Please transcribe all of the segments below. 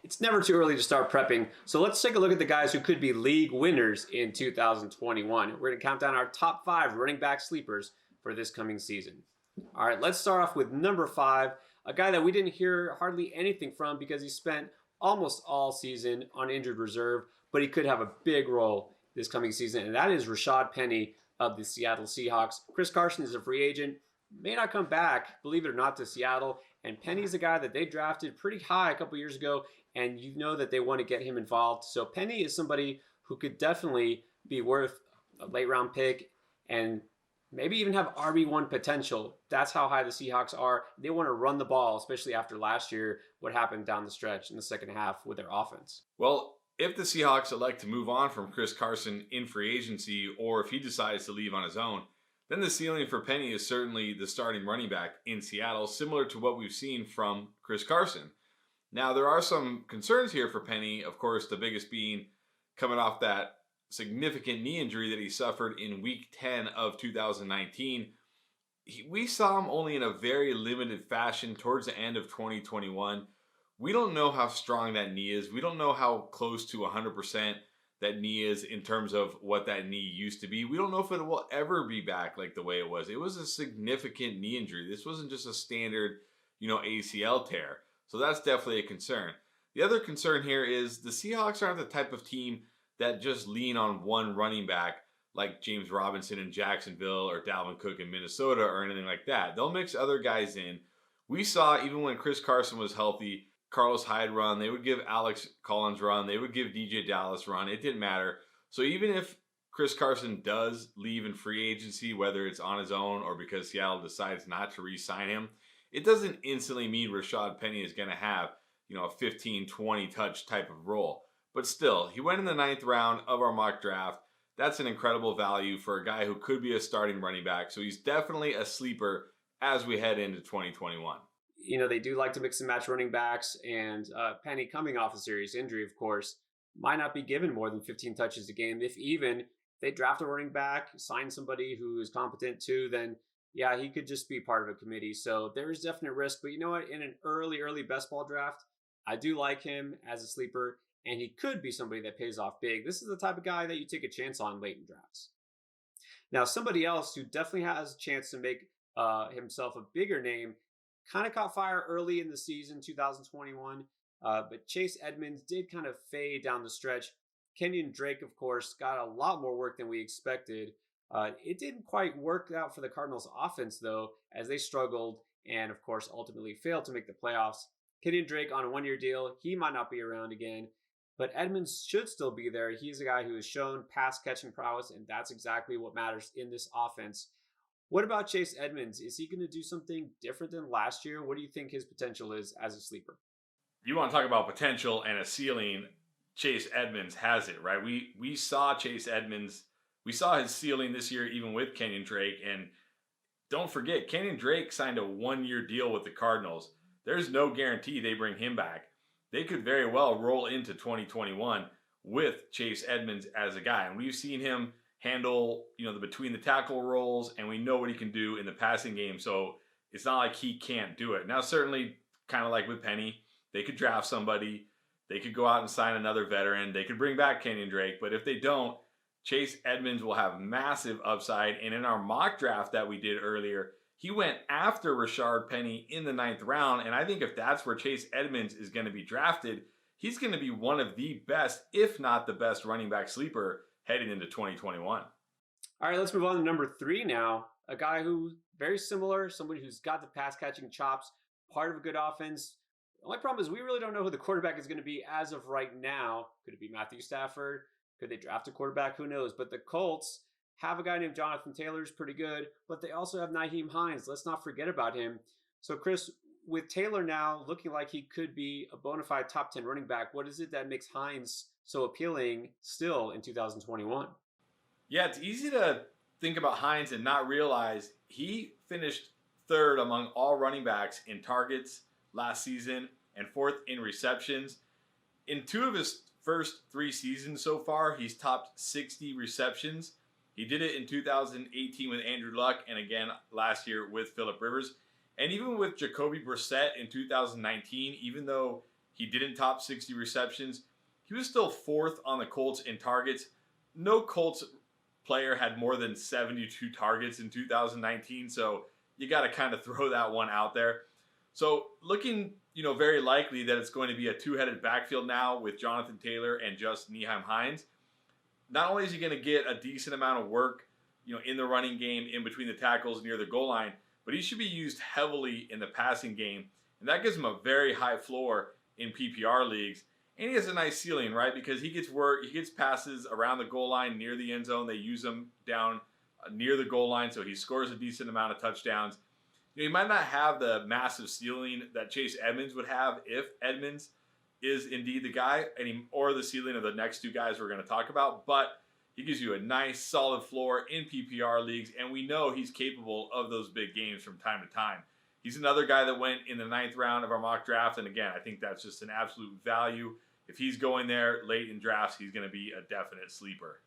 It's never too early to start prepping. So let's take a look at the guys who could be league winners in 2021. We're going to count down our top 5 running back sleepers for this coming season. All right, let's start off with number 5, a guy that we didn't hear hardly anything from because he spent almost all season on injured reserve, but he could have a big role this coming season, and that is Rashaad Penny of the Seattle Seahawks. Chris Carson is a free agent, may not come back, believe it or not, to Seattle, and Penny's a guy that they drafted pretty high a couple years ago, and you know that they want to get him involved. So Penny is somebody who could definitely be worth a late round pick and maybe even have RB1 potential. That's how high the Seahawks are. They want to run the ball, especially after last year, what happened down the stretch in the second half with their offense. Well, if the Seahawks elect to move on from Chris Carson in free agency, or if he decides to leave on his own, then the ceiling for Penny is certainly the starting running back in Seattle, similar to what we've seen from Chris Carson. Now, there are some concerns here for Penny, of course, the biggest being coming off that significant knee injury that he suffered in week 10 of 2019. We saw him only in a very limited fashion towards the end of 2021. We don't know how strong that knee is. We don't know how close to 100% that knee is in terms of what that knee used to be. We don't know if it will ever be back like the way it was. It was a significant knee injury. This wasn't just a standard, ACL tear. So that's definitely a concern. The other concern here is the Seahawks aren't the type of team that just lean on one running back like James Robinson in Jacksonville or Dalvin Cook in Minnesota or anything like that. They'll mix other guys in. We saw even when Chris Carson was healthy, Carlos Hyde run, they would give Alex Collins run, they would give DJ Dallas run. It didn't matter. So even if Chris Carson does leave in free agency, whether it's on his own or because Seattle decides not to re-sign him, it doesn't instantly mean Rashaad Penny is going to have, a 15, 20 touch type of role. But still, he went in the 9th round of our mock draft. That's an incredible value for a guy who could be a starting running back. So he's definitely a sleeper as we head into 2021. They do like to mix and match running backs, and Penny, coming off a serious injury, of course, might not be given more than 15 touches a game. If even they draft a running back, sign somebody who is competent too, then yeah, he could just be part of a committee. So there is definite risk. But you know what? In an early best ball draft, I do like him as a sleeper, and he could be somebody that pays off big. This is the type of guy that you take a chance on late in drafts. Now, somebody else who definitely has a chance to make himself a bigger name kind of caught fire early in the season, 2021, but Chase Edmonds did kind of fade down the stretch. Kenyon Drake, of course, got a lot more work than we expected. It didn't quite work out for the Cardinals offense, though, as they struggled and, of course, ultimately failed to make the playoffs. Kenyon Drake on a 1-year deal. He might not be around again, but Edmonds should still be there. He's a guy who has shown pass catching prowess, and that's exactly what matters in this offense. What about Chase Edmonds? Is he going to do something different than last year? What do you think his potential is as a sleeper? You want to talk about potential and a ceiling, Chase Edmonds has it, right? We saw Chase Edmonds, we saw his ceiling this year even with Kenyon Drake, and don't forget, Kenyon Drake signed a 1-year deal with the Cardinals. There's no guarantee they bring him back. They could very well roll into 2021 with Chase Edmonds as a guy, and we've seen him handle, the between the tackle roles, and we know what he can do in the passing game. So it's not like he can't do it. Now, certainly, kind of like with Penny, they could draft somebody, they could go out and sign another veteran, they could bring back Kenyon Drake, but if they don't, Chase Edmonds will have massive upside. And in our mock draft that we did earlier, he went after Rashaad Penny in the 9th round, and I think if that's where Chase Edmonds is going to be drafted, he's going to be one of the best, if not the best, running back sleeper heading into 2021. All right, let's move on to number 3 now. A guy who very similar, somebody who's got the pass catching chops, part of a good offense. The only problem is we really don't know who the quarterback is going to be as of right now. Could it be Matthew Stafford? Could they draft a quarterback? Who knows? But the Colts have a guy named Jonathan Taylor, who's pretty good, but they also have Nyheim Hines. Let's not forget about him. So, Chris, with Taylor now looking like he could be a bona fide top 10 running back, what is it that makes Hines so appealing still in 2021? Yeah, it's easy to think about Hines and not realize he finished 3rd among all running backs in targets last season and 4th in receptions. In 2 of his first 3 seasons so far, he's topped 60 receptions. He did it in 2018 with Andrew Luck and again last year with Phillip Rivers. And even with Jacoby Brissett in 2019, even though He didn't top 60 receptions. He was still fourth on the Colts in targets. No Colts player had more than 72 targets in 2019, so you got to kind of throw that one out there. So looking, very likely that it's going to be a two-headed backfield now with Jonathan Taylor and just Nyheim Hines. Not only is he going to get a decent amount of work, in the running game, in between the tackles near the goal line, but he should be used heavily in the passing game, and that gives him a very high floor in PPR leagues. And he has a nice ceiling, right? Because he gets work, he gets passes around the goal line near the end zone. They use him down near the goal line, so he scores a decent amount of touchdowns. He might not have the massive ceiling that Chase Edmonds would have if Edmonds is indeed the guy, or the ceiling of the next two guys we're going to talk about, but he gives you a nice, solid floor in PPR leagues, and we know he's capable of those big games from time to time. He's another guy that went in the 9th round of our mock draft, and again, I think that's just an absolute value. If he's going there late in drafts, he's going to be a definite sleeper.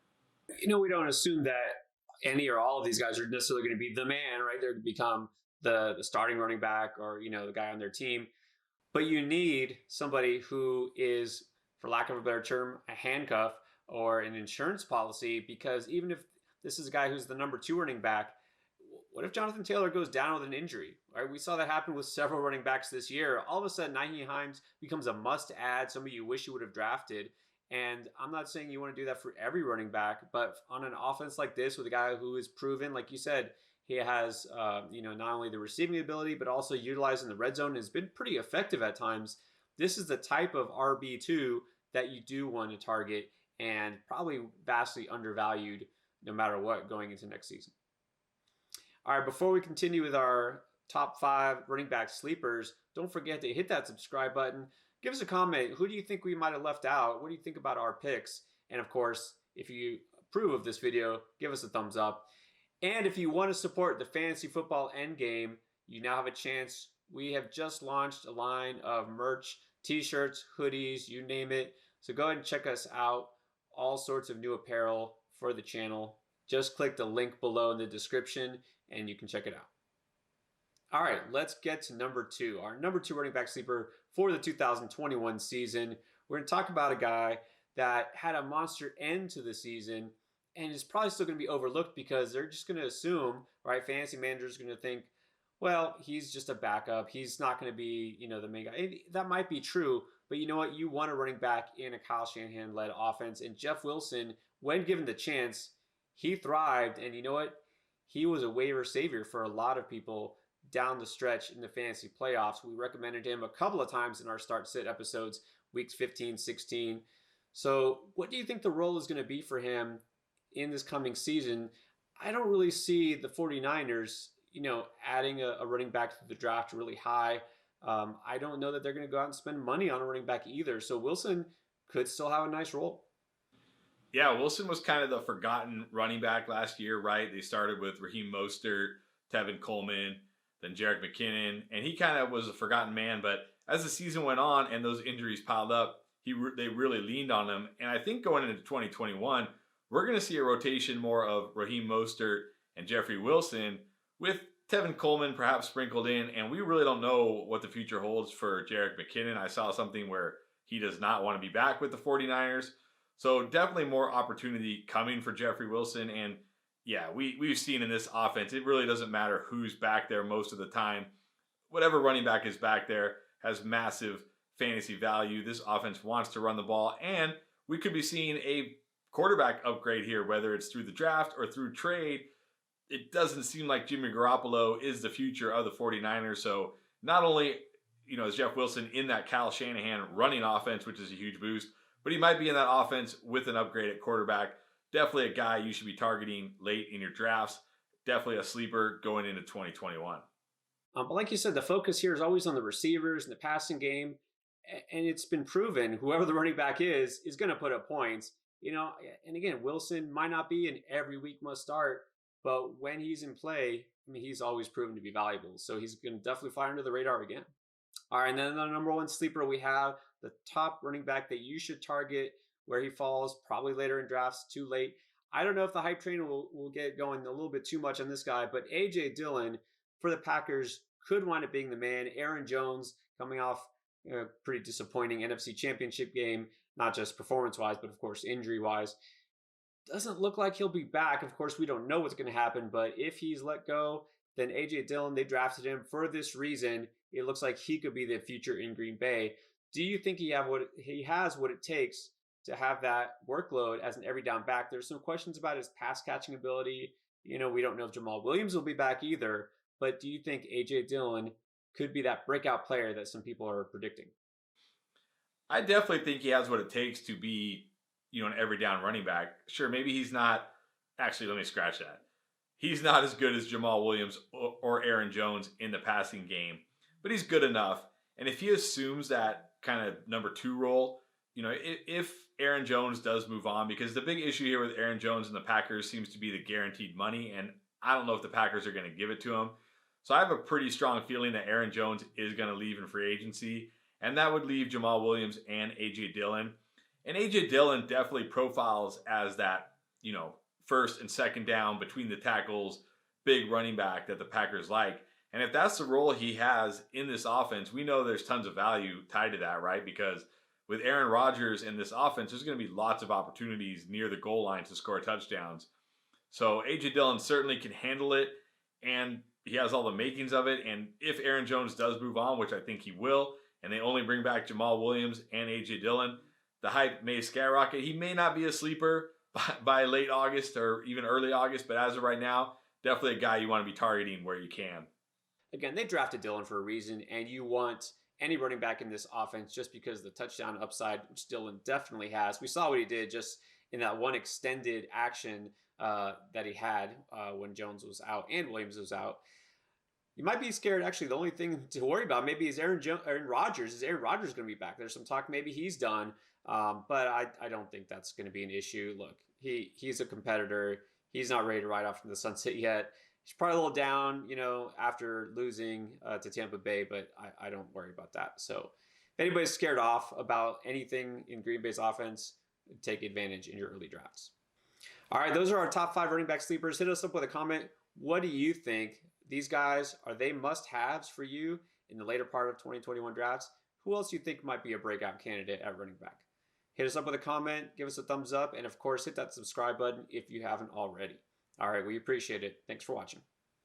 We don't assume that any or all of these guys are necessarily going to be the man, right? They're going to become the starting running back or, the guy on their team. But you need somebody who is, for lack of a better term, a handcuff or an insurance policy, because even if this is a guy who's the number 2 running back, what if Jonathan Taylor goes down with an injury? Right? We saw that happen with several running backs this year. All of a sudden, Nyheim Hines becomes a must-add, somebody you wish you would have drafted. And I'm not saying you want to do that for every running back, but on an offense like this with a guy who is proven, like you said, he has, not only the receiving ability, but also utilizing the red zone has been pretty effective at times. This is the type of RB2 that you do want to target, and probably vastly undervalued no matter what going into next season. All right, before we continue with our top 5 running back sleepers, don't forget to hit that subscribe button. Give us a comment. Who do you think we might have left out? What do you think about our picks? And of course, if you approve of this video, give us a thumbs up. And if you want to support the Fantasy Football Endgame, you now have a chance. We have just launched a line of merch, t-shirts, hoodies, you name it. So go ahead and check us out. All sorts of new apparel for the channel. Just click the link below in the description and you can check it out. All right, let's get to number 2. Our number 2 running back sleeper for the 2021 season. We're going to talk about a guy that had a monster end to the season and is probably still going to be overlooked because they're just going to assume, right, fantasy managers are going to think, well, he's just a backup. He's not going to be, the main guy. That might be true, but you know what? You want a running back in a Kyle Shanahan-led offense. And Jeff Wilson, when given the chance, he thrived. And you know what? He was a waiver savior for a lot of people down the stretch in the fantasy playoffs. We recommended him a couple of times in our start-sit episodes, weeks 15, 16. So what do you think the role is going to be for him in this coming season? I don't really see the 49ers, adding a running back to the draft really high. I don't know that they're going to go out and spend money on a running back either. So Wilson could still have a nice role. Yeah, Wilson was kind of the forgotten running back last year, right? They started with Raheem Mostert, Tevin Coleman, then Jerick McKinnon, and he kind of was a forgotten man. But as the season went on and those injuries piled up, they really leaned on him. And I think going into 2021, we're going to see a rotation more of Raheem Mostert and Jeffrey Wilson with Tevin Coleman perhaps sprinkled in. And we really don't know what the future holds for Jerick McKinnon. I saw something where he does not want to be back with the 49ers. So definitely more opportunity coming for Jeffrey Wilson. And yeah, we've seen in this offense, it really doesn't matter who's back there most of the time. Whatever running back is back there has massive fantasy value. This offense wants to run the ball, and we could be seeing a quarterback upgrade here, whether it's through the draft or through trade. It doesn't seem like Jimmy Garoppolo is the future of the 49ers. So not only, is Jeff Wilson in that Kyle Shanahan running offense, which is a huge boost, but he might be in that offense with an upgrade at quarterback. Definitely a guy you should be targeting late in your drafts. Definitely a sleeper going into 2021. But like you said, the focus here is always on the receivers and the passing game. And it's been proven whoever the running back is going to put up points. And again, Wilson might not be an every week must start, but when he's in play, he's always proven to be valuable. So he's going to definitely fly under the radar again. All right, and then the number 1 sleeper we have, the top running back that you should target. Where he falls, probably later in drafts, too late. I don't know if the hype train will get going a little bit too much on this guy, but A.J. Dillon for the Packers could wind up being the man. Aaron Jones coming off pretty disappointing NFC Championship game, not just performance-wise, but of course injury-wise. Doesn't look like he'll be back. Of course, we don't know what's going to happen, but if he's let go, then A.J. Dillon, they drafted him for this reason. It looks like he could be the future in Green Bay. Do you think he has what it takes to have that workload as an every down back? There's some questions about his pass catching ability. We don't know if Jamal Williams will be back either, but do you think A.J. Dillon could be that breakout player that some people are predicting? I definitely think he has what it takes to be, an every down running back. Sure, maybe he's not. Actually, let me scratch that. He's not as good as Jamal Williams or Aaron Jones in the passing game, but he's good enough. And if he assumes that kind of number 2 role, if Aaron Jones does move on, because the big issue here with Aaron Jones and the Packers seems to be the guaranteed money, and I don't know if the Packers are going to give it to him. So I have a pretty strong feeling that Aaron Jones is going to leave in free agency, and that would leave Jamal Williams and A.J. Dillon. And A.J. Dillon definitely profiles as that, first and second down between the tackles, big running back that the Packers like. And if that's the role he has in this offense, we know there's tons of value tied to that, right? Because with Aaron Rodgers in this offense, there's going to be lots of opportunities near the goal line to score touchdowns. So A.J. Dillon certainly can handle it, and he has all the makings of it. And if Aaron Jones does move on, which I think he will, and they only bring back Jamal Williams and A.J. Dillon, the hype may skyrocket. He may not be a sleeper by late August or even early August, but as of right now, definitely a guy you want to be targeting where you can. Again, they drafted Dillon for a reason, and you want any running back in this offense just because of the touchdown upside, which Dillon definitely has. We saw what he did just in that one extended action that he had when Jones was out and Williams was out. You might be scared. Actually, the only thing to worry about maybe is Aaron Rodgers. Is Aaron Rodgers going to be back? There's some talk maybe he's done, but I don't think that's going to be an issue. Look, he's a competitor. He's not ready to ride off from the sunset yet. He's probably a little down, after losing to Tampa Bay, but I don't worry about that. So if anybody's scared off about anything in Green Bay's offense, take advantage in your early drafts. All right, those are our top 5 running back sleepers. Hit us up with a comment. What do you think? These guys, are they must-haves for you in the later part of 2021 drafts? Who else do you think might be a breakout candidate at running back? Hit us up with a comment, give us a thumbs up, and of course, hit that subscribe button if you haven't already. All right, we appreciate it. Thanks for watching.